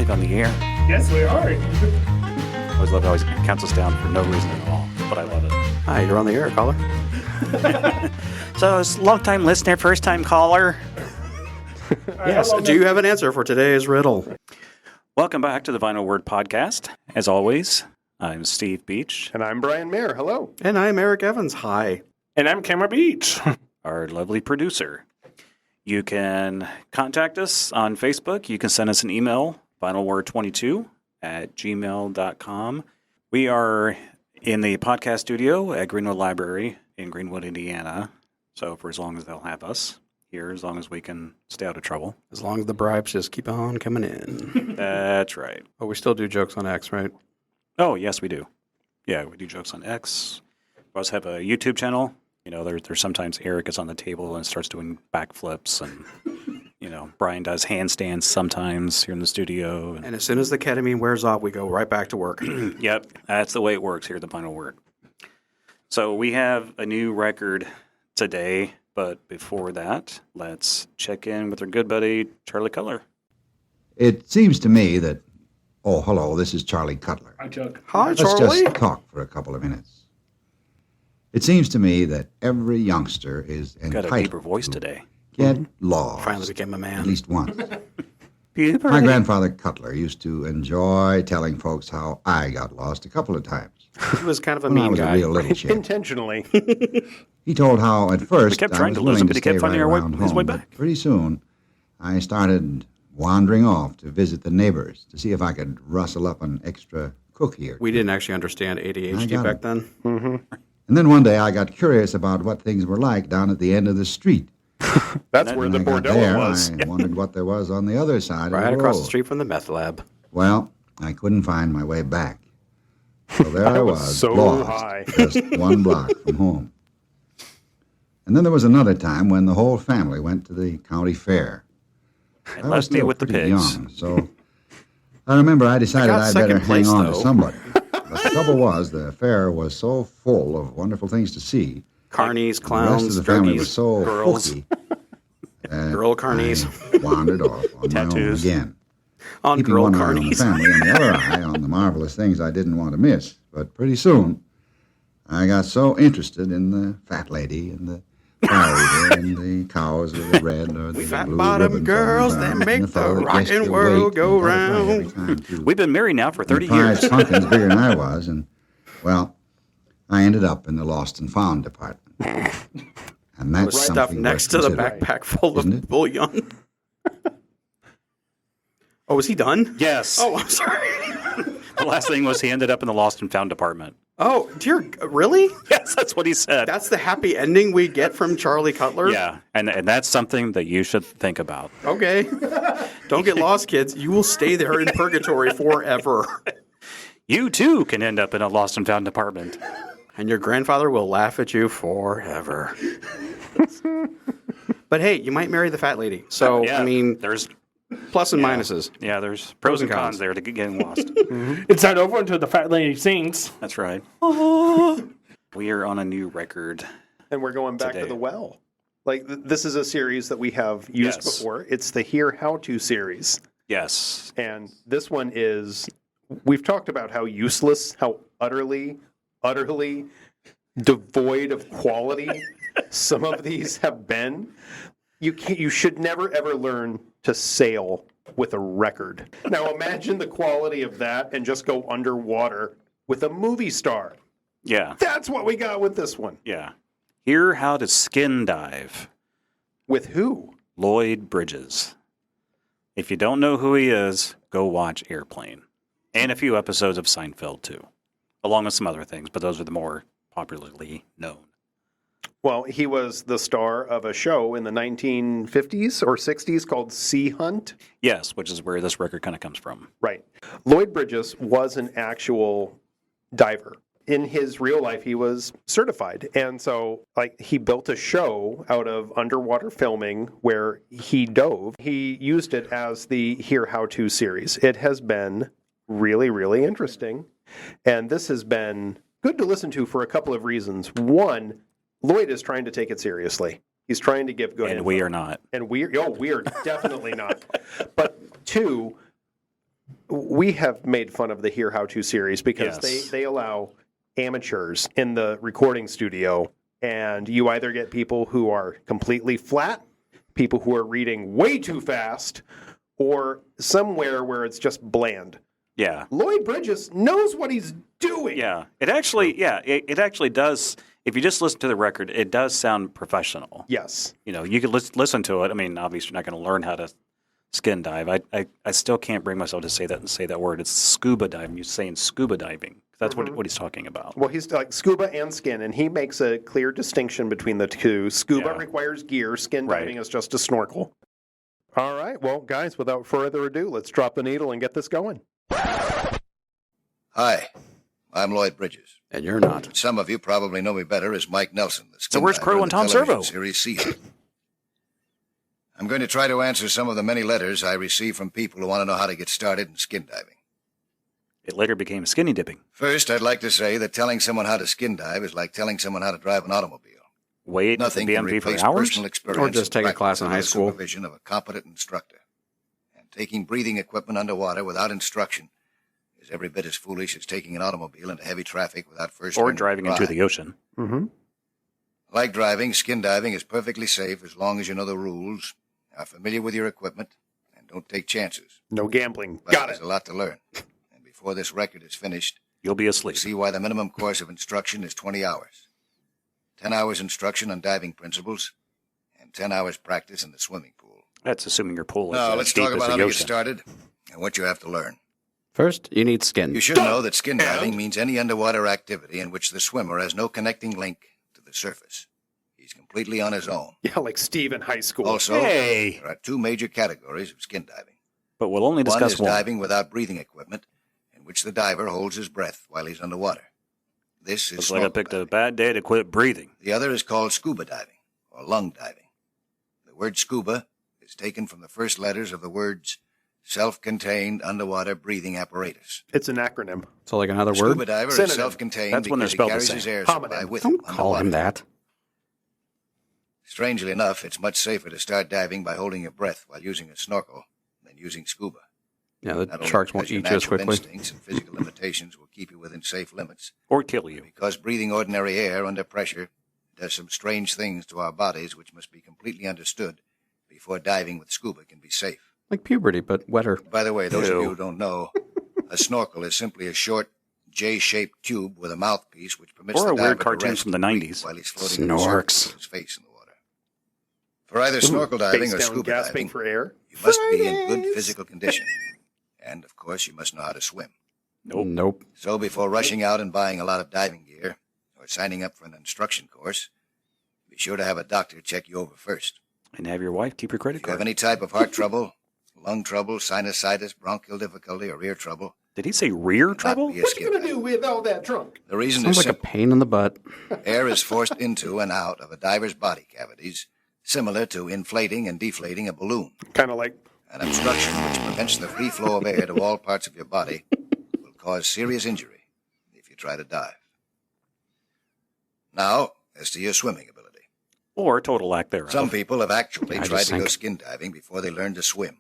think, on the air. Yes, we are. I always love how he counts us down for no reason at all, but I love it. Hi, you're on the air, caller. So, it's a long-time listener, first-time caller. Yes. Do you have an answer for today's riddle? Welcome back to the Vinyl Word Podcast. As always, I'm Steve Beach. And I'm Brian Mayer. Hello. And I'm Eric Evans. Hi. And I'm Cameron Beach. Our lovely producer. You can contact us on Facebook. You can send us an email, vinylword22@gmail.com. We are in the podcast studio at Greenwood Library in Greenwood, Indiana. So for as long as they'll have us here, as long as we can stay out of trouble. As long as the bribes just keep on coming in. That's right. Oh, we still do jokes on X, right? Oh, yes, we do. Yeah, we do jokes on X. We also have a YouTube channel. You know, there's sometimes Eric is on the table and starts doing backflips, and you know, Brian does handstands sometimes here in the studio. And as soon as the ketamine wears off, we go right back to work. Yep, that's the way it works here at the Vinyl Word. So we have a new record today, but before that, let's check in with our good buddy Charlie Cutler. It seems to me that... Oh, hello, this is Charlie Cutler. Hi, Chuck. Hi, Let's Charlie. just talk for a couple of minutes. It seems to me that every youngster is Got a deeper entitled voice to today. get lost Finally became a at man. least once. My grandfather Cutler used to enjoy telling folks how I got lost a couple of times. He was kind of a When I mean was guy. a real little kid. Intentionally. He told how at first kept I trying was to lose willing him, to but he stay kept finding right our way- around his way home, back. but pretty soon I started wandering off to visit the neighbors to see if I could rustle up an extra cookie or We didn't actually understand I ADHD got back it. then. And then one day I got curious about what things were like down at the end of the street. That's where When the I got bordello there, was. I wondered what there was on the other side Right of the across road. the street from the meth lab. Well, I couldn't find my way back. So there I was was, so lost, high. just 1 block from home. And then there was another time when the whole family went to the county fair. I was left me still with the pretty pigs. young, so I remember I decided got I'd better second place, hang on though. to somebody. But the trouble was, the fair was so full of wonderful things to see. Carnies, The rest of clowns, the family was druggies, so girls. folky that Girl carnies. I wandered off on my own Tattoos. again. On Keeping girl one eye on the carnies. family and the other eye on the marvelous things I didn't want to miss. But pretty soon, I got so interested in the fat lady and the cow eater and the cows with the red or the Fat blue bottom ribbons girls on that them, make and the fellow that rockin' guessed your world weight go and got it right every round. time, too. We've been married now for 30 The prize years. pumpkin's bigger than I was, and, well, I ended up in the lost and found department. And that's Was stuff something next worth to the considering. backpack full Isn't of it? bullion. Oh, was he done? Yes. Oh, I'm sorry. The last thing was he ended up in the lost and found department. Oh, dear. Really? Yes, that's what he said. That's the happy ending we get from Charlie Cutler? Yeah, and that's something that you should think about. Okay. Don't get lost, kids. You will stay there in purgatory forever. You too can end up in a lost and found department. And your grandfather will laugh at you forever. But hey, you might marry the fat lady. So, Yeah, I mean, there's plus and minuses. yeah, there's pros and and cons cons. there to getting lost. It's not over until the fat lady sings. That's right. We are on a new record. And we're going back Today. to the well. Like, this is a series that we have used Yes. before. It's the Here How To series. Yes. And this one is, we've talked about how useless, how utterly devoid of quality some of these have been. You should never, ever learn to sail with a record. Now imagine the quality of that and just go underwater with a movie star. Yeah. That's what we got with this one. Yeah. Hear how to skin dive. With who? Lloyd Bridges. If you don't know who he is, go watch Airplane. And a few episodes of Seinfeld, too. Along with some other things, but those are the more popularly known. Well, he was the star of a show in the 1950s or 60s called Sea Hunt. Yes, which is where this record kind of comes from. Right. Lloyd Bridges was an actual diver. In his real life, he was certified. And so, like, he built a show out of underwater filming where he dove. He used it as the Here How To series. It has been really, really interesting. And this has been good to listen to for a couple of reasons. One, Lloyd is trying to take it seriously. He's trying to give good And info. we are not. And we are definitely not. But two, we have made fun of the Here How To series because Yes. they allow amateurs in the recording studio, and you either get people who are completely flat, people who are reading way too fast, or somewhere where it's just bland. Yeah. Lloyd Bridges knows what he's doing. Yeah. It actually does. If you just listen to the record, it does sound professional. Yes. You know, you could listen to it. I mean, obviously, you're not going to learn how to skin dive. I still can't bring myself to say that word. It's scuba diving. You're saying scuba diving. That's what he's talking about. Well, he's like scuba and skin, and he makes a clear distinction between the two. Scuba Yeah. requires gear, skin diving Right. is just a snorkel. All right. Well, guys, without further ado, let's drop the needle and get this going. Hi, I'm Lloyd Bridges. And you're not. Some of you probably know me better as Mike Nelson, the skin where's diver Crow in and the Tom television Servo? series Seal. I'm going to try to answer some of the many letters I receive from people who want to know how to get started in skin diving. It later became skinny dipping. First, I'd like to say that telling someone how to skin dive is like telling someone how to drive an automobile. Wait, Nothing the can BMP for replace hours? personal experience Or just and take a class in practice high under the school. supervision of a competent instructor. And taking breathing equipment underwater without instruction is every bit as foolish as taking an automobile into heavy traffic without first Or learning to driving into drive. the ocean. Mm-hmm. Like driving, skin diving is perfectly safe as long as you know the rules, are familiar with your equipment, and don't take chances. No gambling. But Got there's it. a lot to learn. And before this record is finished, You'll be you'll asleep. see why the minimum course of instruction is 20 hours. 10 hours instruction on diving principles, and 10 hours practice in the swimming pool. That's assuming your pool is Now, as let's deep talk as about the how to get ocean. started and what you have to learn. First, you need skin. You should know that skin diving means any underwater activity in which the swimmer has no connecting link to the surface. He's completely on his own. Yeah, like Steve in high school. Also, Hey! there are two major categories of skin diving. But we'll only One discuss is one. diving without breathing equipment, in which the diver holds his breath while he's underwater. This is Looks like I snorkel picked a diving. bad day to quit breathing. The other is called scuba diving, or lung diving. The word scuba is taken from the first letters of the words self-contained underwater breathing apparatus. It's an acronym. So, like another The word? scuba diver Synonym. is self-contained That's when they're because he spelled the carries same. his air Homonym. supply with him Don't call him underwater. that. Strangely enough, it's much safer to start diving by holding your breath while using a snorkel than using scuba. Yeah, the Not only sharks won't because your eat you as natural quickly. instincts and physical limitations will keep you within safe limits, Or kill you. because breathing ordinary air under pressure does some strange things to our bodies which must be completely understood before diving with scuba can be safe. Like puberty, but wetter. By the way, those of Ew. you who don't know, a snorkel is simply a short J-shaped tube with a mouthpiece which permits Or the a weird diver to cartoon rest from the and breathe 90s. while he's floating on the Snorks. surface with his face in the water. For either snorkel diving Face or down, scuba gasping diving, for air. you must be in good physical condition. And, of course, you must know how to swim. Nope. So before rushing out and buying a lot of diving gear or signing up for an instruction course, be sure to have a doctor check you over first. And have your wife keep your credit If you have card. any type of heart trouble, lung trouble, sinusitis, bronchial difficulty, or ear trouble, Did he say rear do not trouble? be a What skin you gonna diver. do with all that drunk? The reason Sounds is like a simple. pain in the butt. Air is forced into and out of a diver's body cavities, similar to inflating and deflating a balloon. Kind of like An obstruction which prevents the free flow of air to all parts of your body will cause serious injury if you try to dive. Now, as to your swimming ability. Or total lack thereof. Some people have actually I just tried to go sank. skin diving before they learned to swim.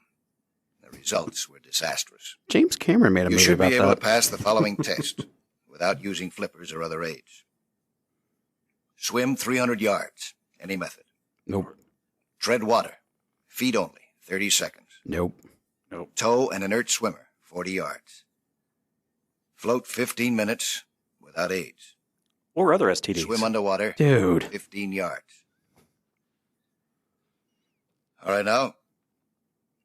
The results were disastrous. James Cameron made a You movie should be about able to that. pass the following test without using flippers or other aids. Swim 300 yards, any method. Nope. Tread water, feet only, 30 seconds. Nope. Tow an inert swimmer, 40 yards. Float 15 minutes without aids. Or other STDs. Swim underwater, Dude. 15 yards. All right, now,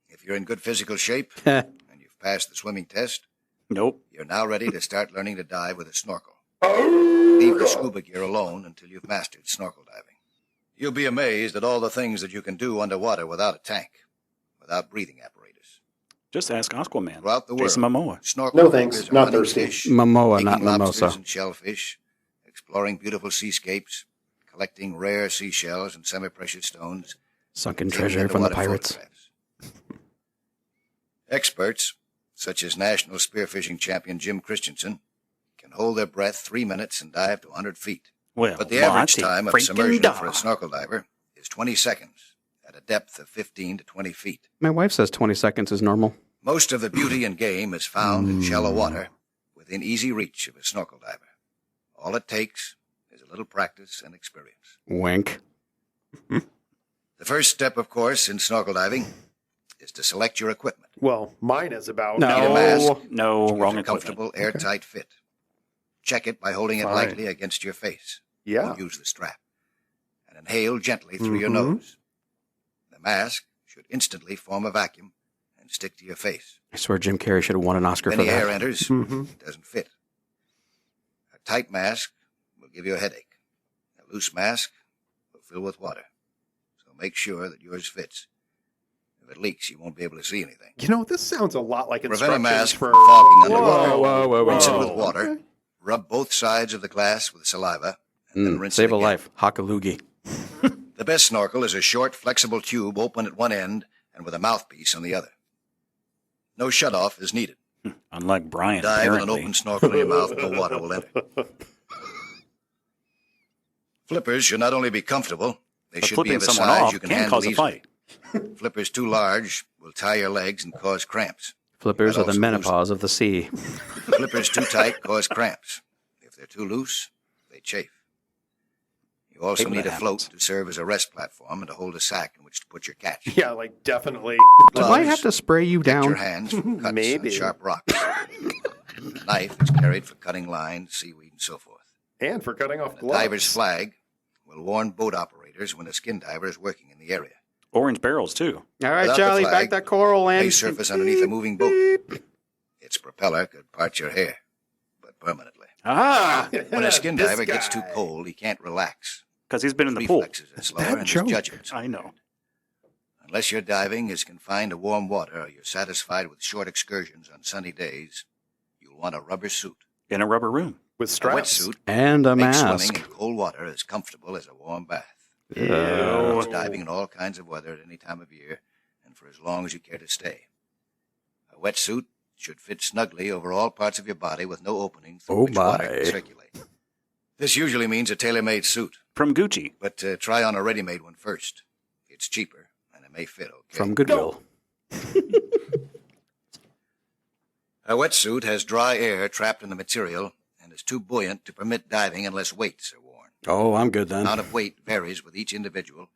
if you're in good physical shape and you've passed the swimming test, Nope. you're now ready to start learning to dive with a snorkel. Leave the scuba gear alone until you've mastered snorkel diving. You'll be amazed at all the things that you can do underwater without a tank, without breathing apparatus. Just ask Aquaman. Throughout the Jason world, Momoa. snorkel No thanks, divers are not hunting thirsty. fish, Momoa, taking not lobsters mimosa. and shellfish, exploring beautiful seascapes, collecting rare seashells and semi-precious stones, Sunken taking treasure from the underwater pirates. photographs. Experts, such as national spearfishing champion Jim Christensen, can hold their breath 3 minutes and dive to 100 feet. Well, But the average Monty time of freaking submersion da. for a snorkel diver is 20 seconds at a depth of 15 to 20 feet. My wife says 20 seconds is normal. Most of the beauty and game is found in shallow water within easy reach of a snorkel diver. All it takes is a little practice and experience. Wink. The first step, of course, in snorkel diving is to select your equipment. Well, mine is about. Need a mask. No, Choose wrong a equipment. comfortable, airtight fit. Check it by holding it Fine. lightly against your face. Yeah. Don't use the strap. And inhale gently through your nose. The mask should instantly form a vacuum and stick to your face. I swear Jim Carrey should have won an Oscar If for any air that. enters, it doesn't fit. A tight mask will give you a headache. A loose mask will fill with water. So make sure that yours fits. If it leaks, you won't be able to see anything. You know, this sounds a lot like Prevent a instructions mask for from fogging underwater. Whoa. Rinse it with water. Rub both sides of the glass with saliva, and then rinse Save it a again. life. Hakalugi. The best snorkel is a short, flexible tube open at one end and with a mouthpiece on the other. No shutoff is needed. Unlike Brian, Dive with an apparently. open snorkel in your mouth, no water will enter. Flippers should not only be comfortable, they But should be flipping of a someone size off you can can handle cause a easily. fight. Flippers too large will tie your legs and cause cramps. Flippers Might are the also menopause of the sea. Flippers too tight cause cramps. If they're too loose, they chafe. You also Hate when need a that float happens. to serve as a rest platform and to hold a sack in which to put your catch. Yeah, like definitely. Do I have to spray you Protect your down? hands from cuts Maybe. and sharp rocks. A knife is carried for cutting lines, seaweed, and so forth. And for cutting off A gloves. diver's flag will warn boat operators when a skin diver is working in the area. Orange barrels, too. All right, Without the Charlie, flag, back that coral May and surface underneath a moving boat. Its propeller could part your hair, but permanently. Ah! When a skin This diver gets too guy. cold, he can't relax. Because he's been in the pool. Reflexes are slower Bad and joke. his judgment's I know. Unless your diving is confined to warm water or you're satisfied with short excursions on sunny days, you'll want a rubber suit. In a rubber room. With A straps. wetsuit and a makes mask. swimming in cold water as comfortable as a warm bath. Ew. Allows diving in all kinds of weather at any time of year and for as long as you care to stay. A wetsuit should fit snugly over all parts of your body with no opening through Oh which water my. can circulate. This usually means a tailor-made suit, From Gucci. but try on a ready-made one first. It's cheaper and it may fit okay. From Goodwill. A wetsuit has dry air trapped in the material and is too buoyant to permit diving unless weights are worn. Oh, I'm good The then. amount of weight varies with each individual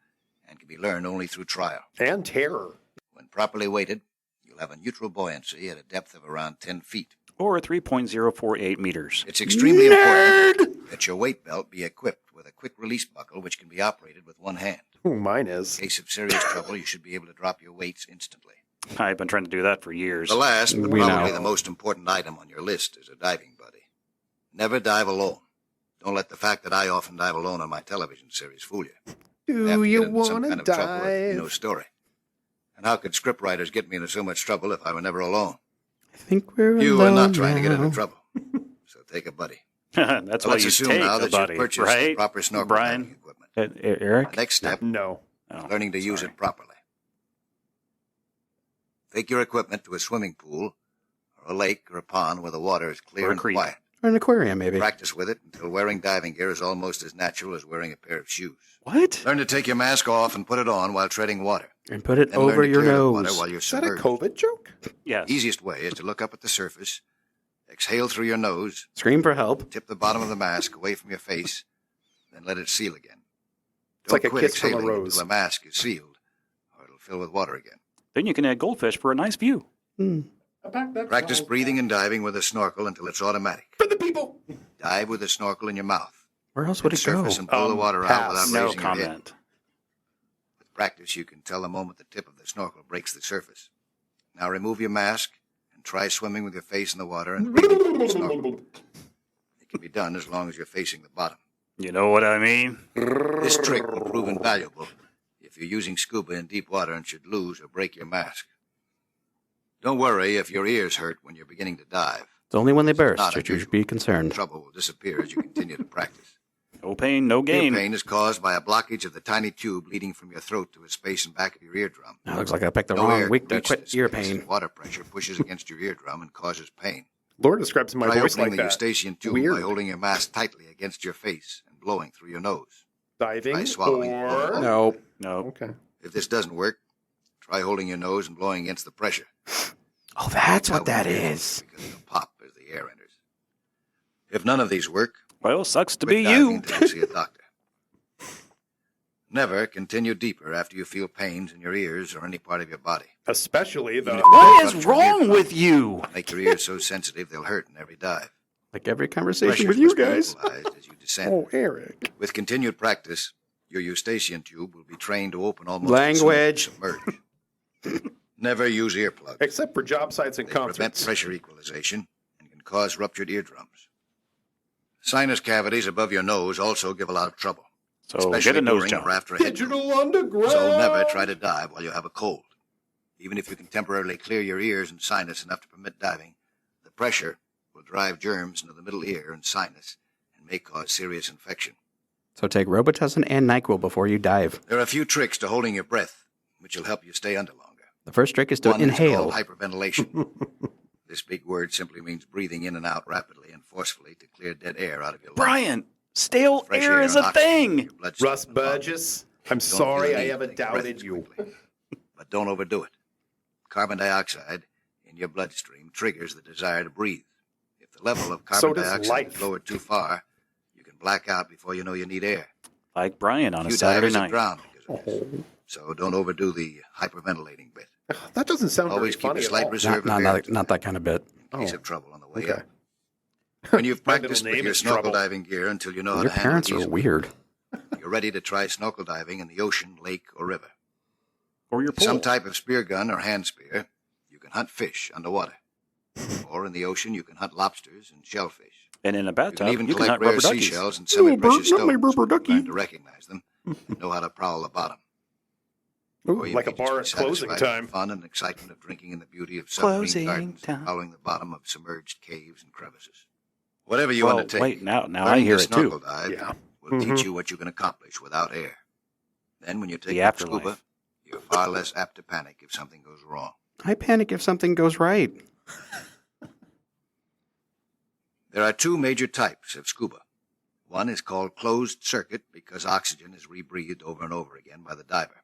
and can be learned only through trial. And terror. When properly weighted, you'll have a neutral buoyancy at a depth of around 10 feet. Or 3.048 meters. It's extremely important that your weight belt be equipped with a quick release buckle which can be operated with one hand. Ooh, mine is. In case of serious trouble, you should be able to drop your weights instantly. I've been trying to do that for years. The last, but We probably know. the most important item on your list is a diving buddy. Never dive alone. Don't let the fact that I often dive alone on my television series fool you. Have Do to you get into some want to kind of trouble if you know dive? story. And how could scriptwriters get me into so much trouble if I were never alone? I think we're You alone are not trying to get now. into trouble. So take a buddy. That's So why let's you assume take now a that buddy, you've purchased the right? proper snorkel Brian? diving equipment. Eric? The next step, No. Oh, learning to use sorry. it properly. Take your equipment to a swimming pool or a lake or a pond where the water is clear Or a and creek. quiet. Or an aquarium, maybe. Practice with it until wearing diving gear is almost as natural as wearing a pair of shoes. What? Learn to take your mask off and put it on while treading water. And put it Then learn over to your clear the water nose. while you're Is that a submerged. COVID joke? Yes. Easiest way is to look up at the surface, exhale through your nose, Scream for help. tip the bottom of the mask away from your face, then let it seal again. It's like a quit kiss from a exhaling rose. until the mask is sealed, or it'll fill with water again. Then you can add goldfish for a nice view. Practice breathing and diving with a snorkel until it's automatic. For the people. Dive with a snorkel in your mouth. Where else would Hit it go? surface and pull the water out pass. without No raising your head. comment. With practice, you can tell the moment the tip of the snorkel breaks the surface. Now remove your mask and try swimming with your face in the water and breathing through the snorkel. It can be done as long as you're facing the bottom. You know what I mean? This trick will prove invaluable if you're using scuba in deep water and should lose or break your mask. Don't worry if your ears hurt when you're beginning to dive. It's only when they burst Not that you should unusual. be concerned. Trouble will disappear as you continue to practice. No pain, no Ear gain. pain is caused by a blockage of the tiny tube leading from your throat to a space in back of your eardrum. It looks like I picked the No air wrong week can to reach quit this ear because pain. Water pressure pushes against your eardrum and causes pain. Laura describes my Try voice opening like the that. eustachian tube Weird. by holding your mask tightly against your face and blowing through your nose. Diving Try swallowing. or... No. No. Okay. If this doesn't work, try holding your nose and blowing against the pressure. Oh, that's what that Out with is. Because it'll pop as the air enters. If none of these work, Well, sucks to quit be diving you. until you see a doctor. Never continue deeper after you feel pains in your ears or any part of your body. Especially the. What is wrong with you? Make your ears so sensitive they'll hurt in every dive. Like every conversation Pressures with you must be guys. equalized as you descend. Oh, Eric. With continued practice, your eustachian tube will be trained to open almost Language. as soon as you submerge. Never use earplugs. Except for job sites and They prevent concerts. pressure equalization and can cause ruptured eardrums. Sinus cavities above your nose also give a lot of trouble, So especially get a nose during job. or after a head Digital underground. So never try to dive while you have a cold. Even if you can temporarily clear your ears and sinus enough to permit diving, the pressure will drive germs into the middle ear and sinus and may cause serious infection. So take Robitussin and NyQuil before you dive. There are a few tricks to holding your breath, which will help you stay under longer. The first trick is to One is inhale. called hyperventilation. This big word simply means breathing in and out rapidly and forcefully to clear dead air out of your lungs. Brian, stale Fresh air is and a oxygen in thing. your bloodstream Russ and lungs. Burgess, I'm Don't sorry feel I the need ever to take breath doubted you. quickly. But don't overdo it. Carbon dioxide in your bloodstream triggers the desire to breathe. If the level of So carbon does dioxide life. is lowered too far, you can black out before you know you need air. Like Brian on a Few Saturday divers have night. drowned because of this. So don't overdo the hyperventilating bit. That doesn't sound Always very keep funny a at slight all. reserve of air Not that kind of bit. in case of trouble on the way okay. up. When you've My middle practiced with name your is snorkel Trouble. diving gear until you know how Your to handle parents it are easily, weird. you're ready to try snorkel diving in the ocean, lake, or river. Or your With pool. some type of spear gun or hand spear, you can hunt fish underwater. Or in the ocean, you can hunt lobsters and shellfish. And in a You bathtub, can even you can collect hunt rare rubber duckies. seashells and semi-precious not my stones. rubber ducky. Learn to recognize them and know how to prowl the bottom. Ooh, Or you like a may just bar be at closing satisfied with time. the fun and excitement of drinking in the beauty of submarine Closing gardens time. and following the bottom of submerged caves and crevices. Whatever you Well, undertake, wait, now I learning hear to it snorkel too. dive Yeah. will teach you what you can accomplish without air. Then when you take The up afterlife. scuba, you're far less apt to panic if something goes wrong. I panic if something goes right. There are two major types of scuba. One is called closed circuit because oxygen is rebreathed over and over again by the diver.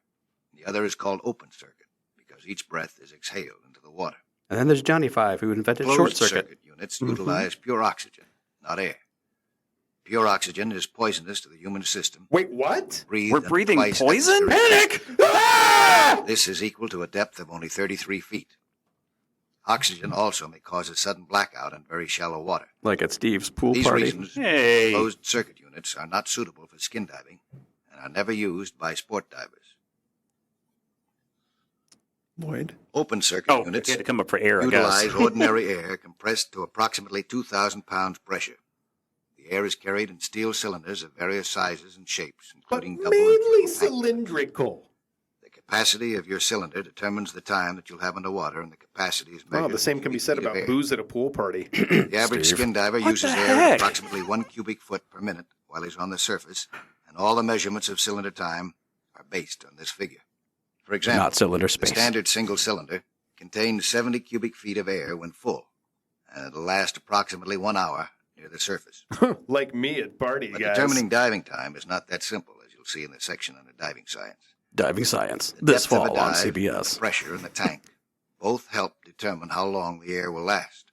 The other is called open circuit because each breath is exhaled into the water. And then there's Johnny Five, who invented short Closed circuit. units utilize pure oxygen, not air. Pure oxygen is poisonous to the human system. Wait, what? Breathed We're under breathing twice poison? atmospheric Panic! Ah! This is equal to a depth of only 33 feet. Oxygen also may cause a sudden blackout in very shallow water. Like at Steve's pool These party. reasons, Hey. closed circuit units are not suitable for skin diving and are never used by sport divers. Lloyd. Open circuit Oh, units it had to come up for air, I utilize guess. ordinary air compressed to approximately 2,000 pounds pressure. The air is carried in steel cylinders of various sizes and shapes, But including double and mainly triple tank. cylindrical. The capacity of your cylinder determines the time that you'll have underwater, and the capacity is measured. Wow, the same in can be cubic said feet of about air. booze at a pool party. The average Steve. skin diver What uses the air heck? at approximately 1 cubic foot per minute while he's on the surface, and all the measurements of cylinder time are based on this figure. For example, Not cylinder the space. standard single cylinder contains 70 cubic feet of air when full, and it'll last approximately 1 hour near the surface. Like me at party, But guys. determining diving time is not that simple, as you'll see in the section on the diving science. Diving Science. The This depth of a fall on dive, CBS. the pressure in the tank, both help determine how long the air will last.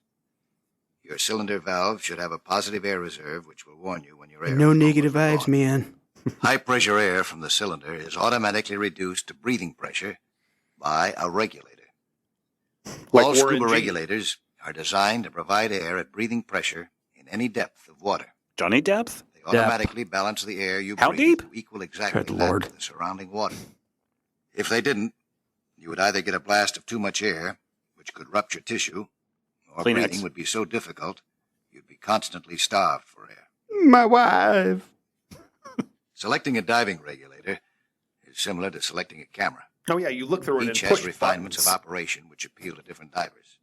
Your cylinder valve should have a positive air reserve, which will warn you when your air No is negative almost vibes, gone. man. High pressure air from the cylinder is automatically reduced to breathing pressure by a regulator. Like All Warren scuba G. regulators are designed to provide air at breathing pressure in any depth of water. Johnny Depth? They automatically balance the air you How breathe deep? to equal exactly Good that Lord. of the surrounding water. If they didn't, you would either get a blast of too much air, which could rupture tissue, or Kleenex. breathing would be so difficult you'd be constantly starved for air. My wife. Selecting a diving regulator is similar to selecting a camera. Oh, yeah, you look through it Each and has push refinements buttons. of operation which appeal to different divers.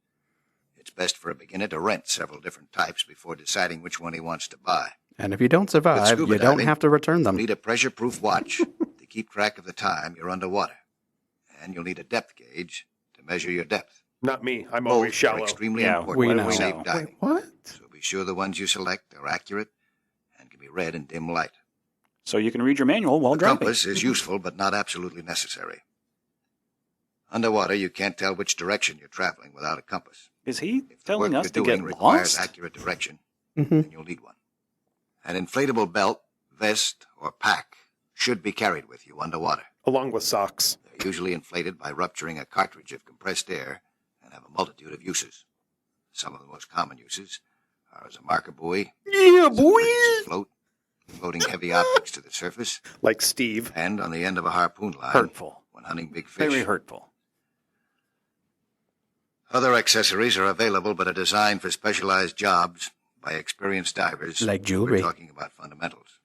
It's best for a beginner to rent several different types before deciding which one he wants to buy. And if you don't survive, scuba you don't diving, have to return them. You'll need a pressure-proof watch to keep track of the time you're underwater. And you'll need a depth gauge to measure your depth. Not me. I'm Both always are shallow. extremely Yeah, important we for know. safe Wait, diving. Wait, what? So be sure the ones you select are accurate and can be read in dim light. So you can read your manual while The driving. compass is useful but not absolutely necessary. Underwater, you can't tell which direction you're traveling without a compass. Is he If the telling work us you're to doing get requires lost? accurate direction, Mhm. then you'll need one. An inflatable belt, vest, or pack should be carried with you underwater. Along with socks. They're usually inflated by rupturing a cartridge of compressed air and have a multitude of uses. Some of the most common uses are as a marker buoy, Yeah, so boy. bridges float, floating heavy objects to the surface, Like Steve. and on the end of a harpoon line Hurtful. when hunting big fish. Very hurtful. Other accessories are available but are designed for specialized jobs by experienced divers. Like jewelry. We're talking about fundamentals.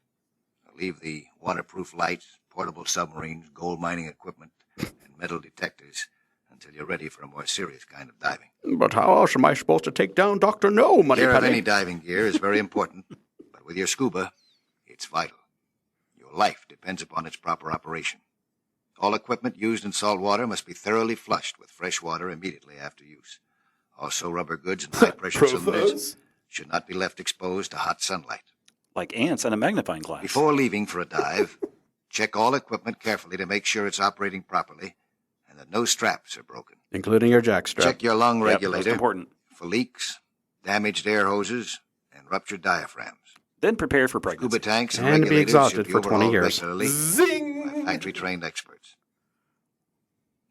Leave the waterproof lights, portable submarines, gold mining equipment, and metal detectors until you're ready for a more serious kind of diving. But how else am I supposed to take down Dr. No, Money Care of Penny? any diving gear is very important, but with your scuba, it's vital. Your life depends upon its proper operation. All equipment used in salt water must be thoroughly flushed with fresh water immediately after use. Also, rubber goods and high-pressure cylinders should not be left exposed to hot sunlight. Like ants in a magnifying glass. Before leaving for a dive, check all equipment carefully to make sure it's operating properly and that no straps are broken. Including your jackstrap. Check your lung Yep, most regulator important. for leaks, damaged air hoses, and ruptured diaphragms. Then prepare for Scuba pregnancy. tanks and And be regulators exhausted should be for 20 overhauled years. regularly by Zing! factory-trained experts.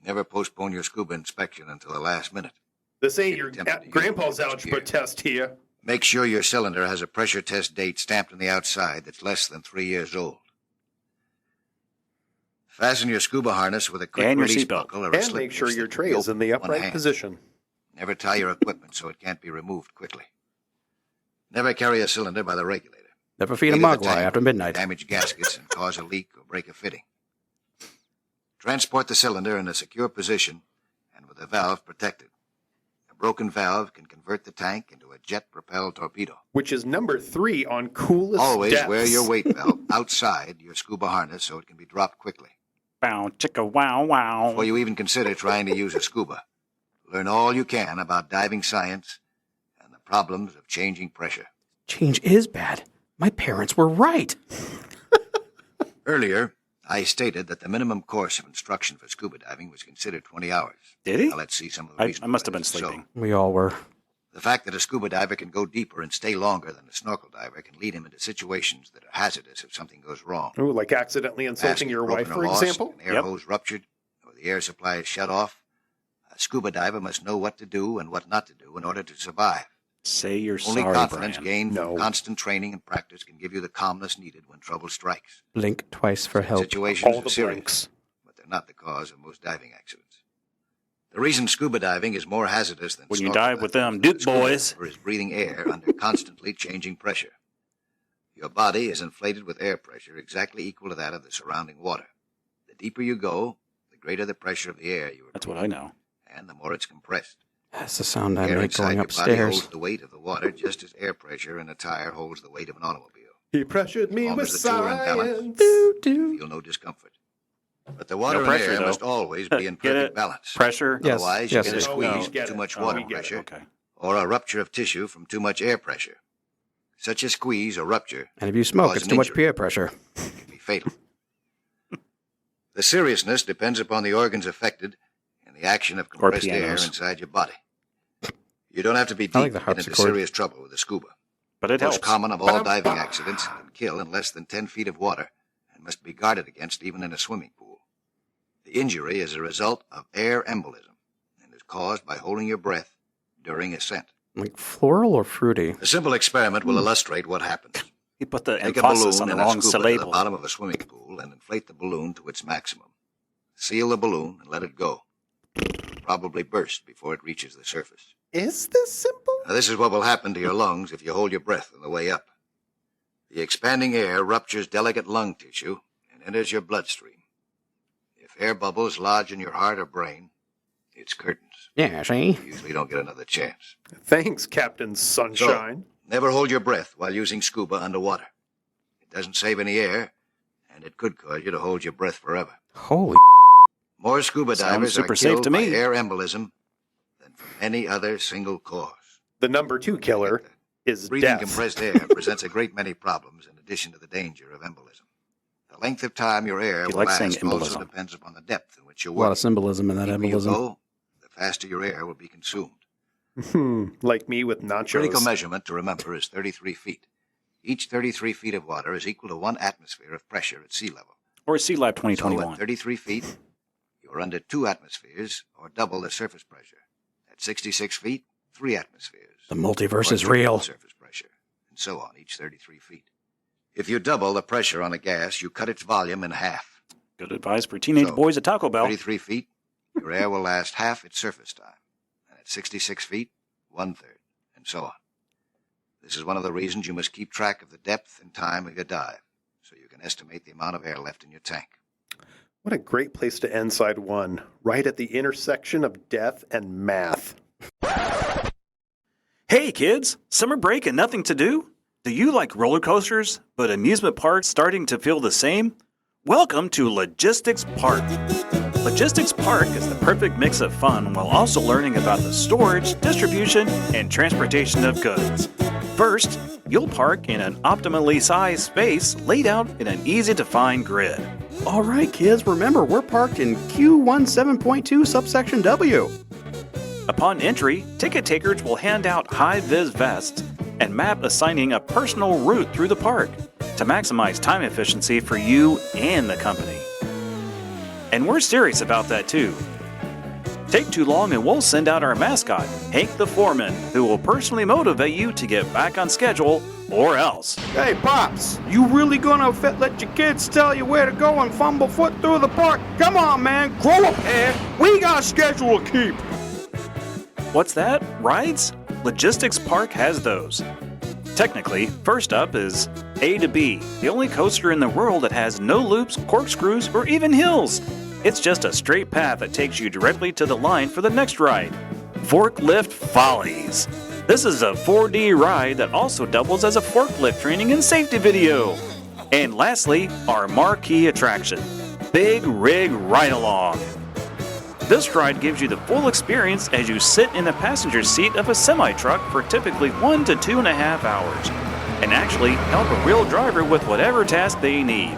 Never postpone your scuba inspection until the last minute. This ain't your Attempted to use grandpa's this algebra gear. test here. Make sure your cylinder has a pressure test date stamped on the outside that's less than 3 years old. Fasten your scuba harness with a quick And your release seatbelt. buckle or a And slip make sure disc your that tray can be is in the opened with one upright hand. position. Never tie your equipment so it can't be removed quickly. Never carry a cylinder by the regulator. Never feed a Leave the mogwai tank, after midnight. Damage gaskets and cause a leak or break a fitting. Transport the cylinder in a secure position and with the valve protected. A broken valve can convert the tank into a jet-propelled torpedo. Which is number 3 on coolest Always depths. wear your weight belt outside your scuba harness so it can be dropped quickly. Bow, chicka, wow, wow. Before you even consider trying to use a scuba, learn all you can about diving science and the problems of changing pressure. Change is bad. My parents were right. Earlier, I stated that the minimum course of instruction for scuba diving was considered 20 hours. Did he? Now let's see some of the I reasons must why have been this is so. sleeping. We all were. The fact that a scuba diver can go deeper and stay longer than a snorkel diver can lead him into situations that are hazardous if something goes wrong. Ooh, like accidentally insulting Mask your broken wife, or for lost, example. An air Yep. hose ruptured, or the air supply is shut off. A scuba diver must know what to do and what not to do in order to survive. Say you're Only sorry, confidence Brian. gained No. from constant training and practice can give you the calmness needed when trouble strikes. Blink twice for help. Situations All are the serious, blinks. but they're not the cause of most diving accidents. The reason scuba diving is more hazardous than When you snorkel dive with diving them is that Duke the scuba boys. diver is breathing air under constantly changing pressure. Your body is inflated with air pressure exactly equal to that of the surrounding water. The deeper you go, the greater the pressure of the air you are That's what I know. and the more it's compressed. That's the sound I Air make inside going your body upstairs. holds the weight of the water just as air pressure in a tire holds the weight of an automobile. He pressured me As long with as the two are in balance. science. Doo-doo. Feel no discomfort. But the water No pressure, and air though. must always be in Get perfect it? balance. Pressure? Yes, Otherwise, yes. you get a Oh, we squeeze get from too it. much Oh, water we get it. pressure Okay. or a rupture of tissue from too much air pressure. Such a squeeze or rupture And if you smoke, Cause it's an too much injury. peer pressure. can be fatal. The seriousness depends upon the organs affected and the action of compressed air pianos. inside your body. You don't have to be I like deep the to get into harpsichord. serious trouble with a scuba. But it Most helps. common of all diving accidents can kill in less than 10 feet of water and must be guarded against even in a swimming pool. The injury is a result of air embolism and is caused by holding your breath during ascent. Like floral or fruity? A simple experiment will illustrate what happens. He put the Take a emphasis balloon on the and a wrong scuba to the syllable. bottom of a swimming pool and inflate the balloon to its maximum. Seal the balloon and let it go. It'll probably burst before it reaches the surface. Is this simple? Now, this is what will happen to your lungs if you hold your breath on the way up. The expanding air ruptures delicate lung tissue and enters your bloodstream. If air bubbles lodge in your heart or brain, it's curtains. Yeah, see? You usually don't get another chance. Thanks, Captain Sunshine. Never hold your breath while using scuba underwater. It doesn't save any air, and it could cause you to hold your breath forever. Holy More scuba Sounds divers super are safe killed to by me. air embolism than from any other single cause. The number 2 killer is Breathing death. compressed air presents a great many problems in addition to the danger of embolism. The length of time your air He will likes saying last also embolism. depends upon the depth in which you A lot work. of symbolism in that The deeper you embolism. go, the faster your air will be consumed. Like me with nachos. Critical measurement to remember is 33 feet. Each 33 feet of water is equal to 1 atmosphere of pressure at sea level. Or Sea Lab So 2021. at 33 feet, you're under 2 atmospheres, or double the surface pressure. At 66 feet, 3 atmospheres. The multiverse or is triple real. the surface pressure, and so on, each 33 feet. If you double the pressure on a gas, you cut its volume in half. Good advice for teenage So, boys at Taco Bell. 33 feet, your air will last half its surface time. And at 66 feet, 1/3, and so on. This is one of the reasons you must keep track of the depth and time of your dive, so you can estimate the amount of air left in your tank. What a great place to end side one, right at the intersection of death and math. Hey kids, summer break and nothing to do? Do you like roller coasters, but amusement parks starting to feel the same? Welcome to Logistics Park. Logistics Park is the perfect mix of fun while also learning about the storage, distribution, and transportation of goods. First, you'll park in an optimally sized space laid out in an easy-to-find grid. All right, kids, remember, we're parked in Q17.2 subsection W. Upon entry, ticket takers will hand out high-vis vests and map assigning a personal route through the park to maximize time efficiency for you and the company. And we're serious about that too. Take too long and we'll send out our mascot, Hank the Foreman, who will personally motivate you to get back on schedule or else. Hey, Pops, you really gonna let your kids tell you where to go and fumble foot through the park? Come on, man, grow up here. We got a schedule to keep. What's that? Rides? Logistics Park has those. Technically, first up is A to B, the only coaster in the world that has no loops, corkscrews, or even hills. It's just a straight path that takes you directly to the line for the next ride. Forklift Follies. This is a 4D ride that also doubles as a forklift training and safety video. And lastly, our marquee attraction, Big Rig Ride-Along. This ride gives you the full experience as you sit in the passenger seat of a semi-truck for typically 1 to 2.5 hours, and actually help a real driver with whatever task they need,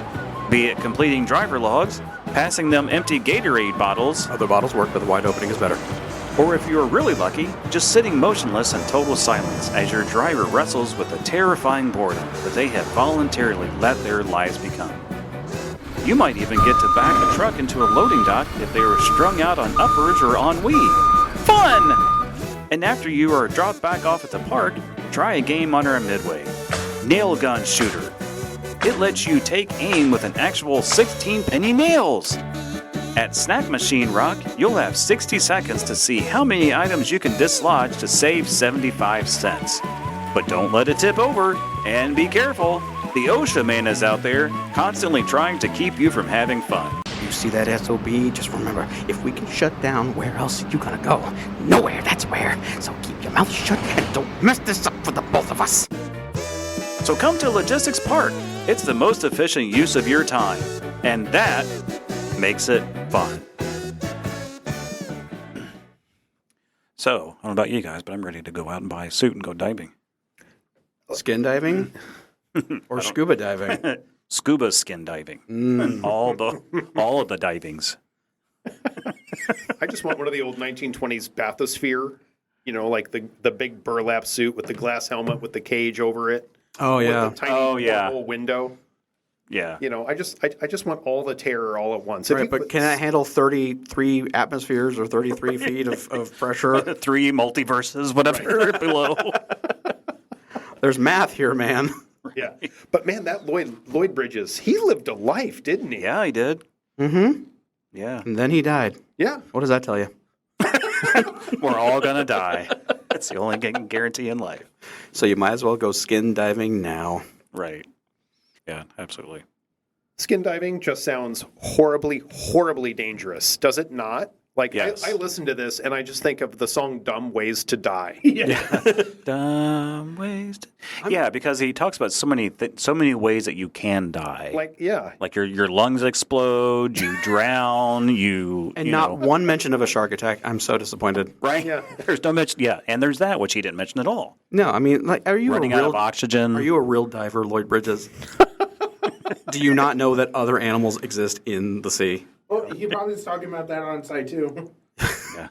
be it completing driver logs, passing them empty Gatorade bottles, Other bottles work, but the wide opening is better. or if you're really lucky, just sitting motionless in total silence as your driver wrestles with the terrifying boredom that they have voluntarily let their lives become. You might even get to back a truck into a loading dock if they were strung out on uppers or ennui. Fun! And after you are dropped back off at the park, try a game on our Midway. Nail Gun Shooter. It lets you take aim with an actual 16-penny nails. At Snack Machine Rock, you'll have 60 seconds to see how many items you can dislodge to save 75 cents. But don't let it tip over, and be careful. The OSHA man is out there, constantly trying to keep you from having fun. You see that SOB? Just remember, if we can shut down, where else are you gonna go? Nowhere, that's where. So keep your mouth shut and don't mess this up for the both of us. So come to Logistics Park. It's the most efficient use of your time, and that makes it fun. So, I don't know about you guys, but I'm ready to go out and buy a suit and go diving. Skin diving or scuba diving? Scuba skin diving. All of the divings. I just want one of the old 1920s bathysphere, you know, like the big burlap suit with the glass helmet with the cage over it. Oh, yeah. With the tiny yeah. little window. Yeah. You know, I just want all the terror all at once. If Right, you- but can it handle 33 atmospheres or 33 feet of pressure? 3 multiverses, whatever, below. There's math here, man. Yeah, but man, that Lloyd Bridges, he lived a life, didn't he? Yeah, I did. Mm-hmm. Yeah. And then he died. Yeah. What does that tell you? We're all going to die. That's the only guarantee in life. So you might as well go skin diving now. Right. Yeah, absolutely. Skin diving just sounds horribly, horribly dangerous, does it not? Like, Yes. I listen to this and I just think of the song Dumb Ways to Die. Dumb ways. Yeah, because he talks about so many ways that you can die. Like, yeah. Like your lungs explode, you drown, And you not know, one mention of a shark attack. I'm so disappointed. right? Yeah. There's no mention. Yeah, and there's that which he didn't mention at all. No, I mean, like, are you Running a out real of oxygen. Are you a real diver, Lloyd Bridges? Do you not know that other animals exist in the sea? Oh, he probably was talking about that on site too. Yeah.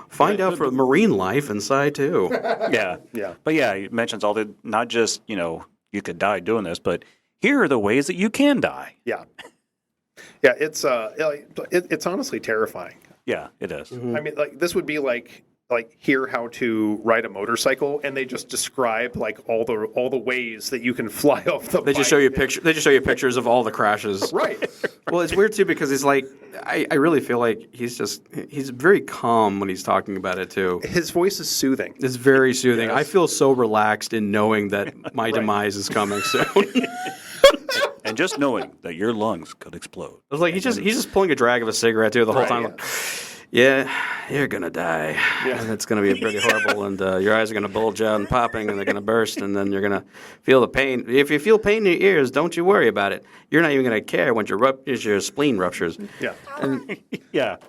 Find out for marine life inside too. Yeah. Yeah. But yeah, it mentions all the, not just, you could die doing this, but here are the ways that you can die. Yeah. Yeah, it's honestly terrifying. Yeah, it is. I mean, like this would be like hear how to ride a motorcycle, and they just describe like all the ways that you can fly off the. They just show you They just show you pictures of all the crashes. Right. Well, it's weird too because he's like, I really feel like he's very calm when he's talking about it too. His voice is soothing. It's very soothing. Yes. I feel so relaxed in knowing that my demise is coming soon. And just knowing that your lungs could explode. It was like he's just pulling a drag of a cigarette too the whole Right, time. yeah. Like, yeah, you're gonna die, and it's gonna be pretty horrible, and your eyes are gonna bulge out and popping, and they're gonna burst, and then you're gonna feel the pain. If you feel pain in your ears, don't you worry about it. You're not even gonna care when your spleen ruptures. Yeah. Yeah. I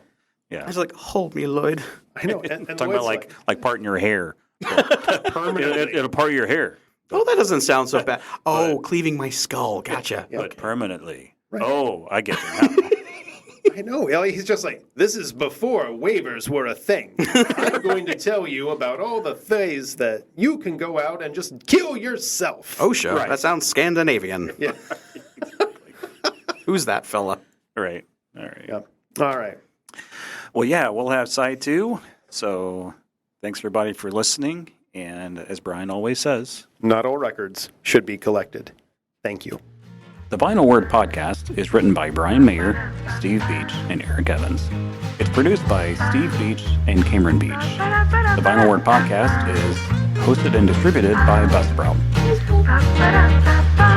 Yeah. was like, hold me, Lloyd. I know. And Talking about like parting your hair. permanently. It'll part your hair, Oh, that doesn't sound so bad. Oh, cleaving my skull. Gotcha. but permanently. Oh, I get it now. I know. He's just like, this is before waivers were a thing. I'm going to tell you about all the ways that you can go out and just kill yourself. OSHA. Right. That sounds Scandinavian. Yeah. Who's that fella? Right. All right. Yep. All right. Well, yeah, we'll have side 2. So thanks everybody for listening. And as Brian always says, Not all records should be collected. Thank you. The Vinyl Word Podcast is written by Brian Mayer, Steve Beach, and Eric Evans. It's produced by Steve Beach and Cameron Beach. The Vinyl Word Podcast is hosted and distributed by Buzzsprout. Ba-da-ba-ba-ba.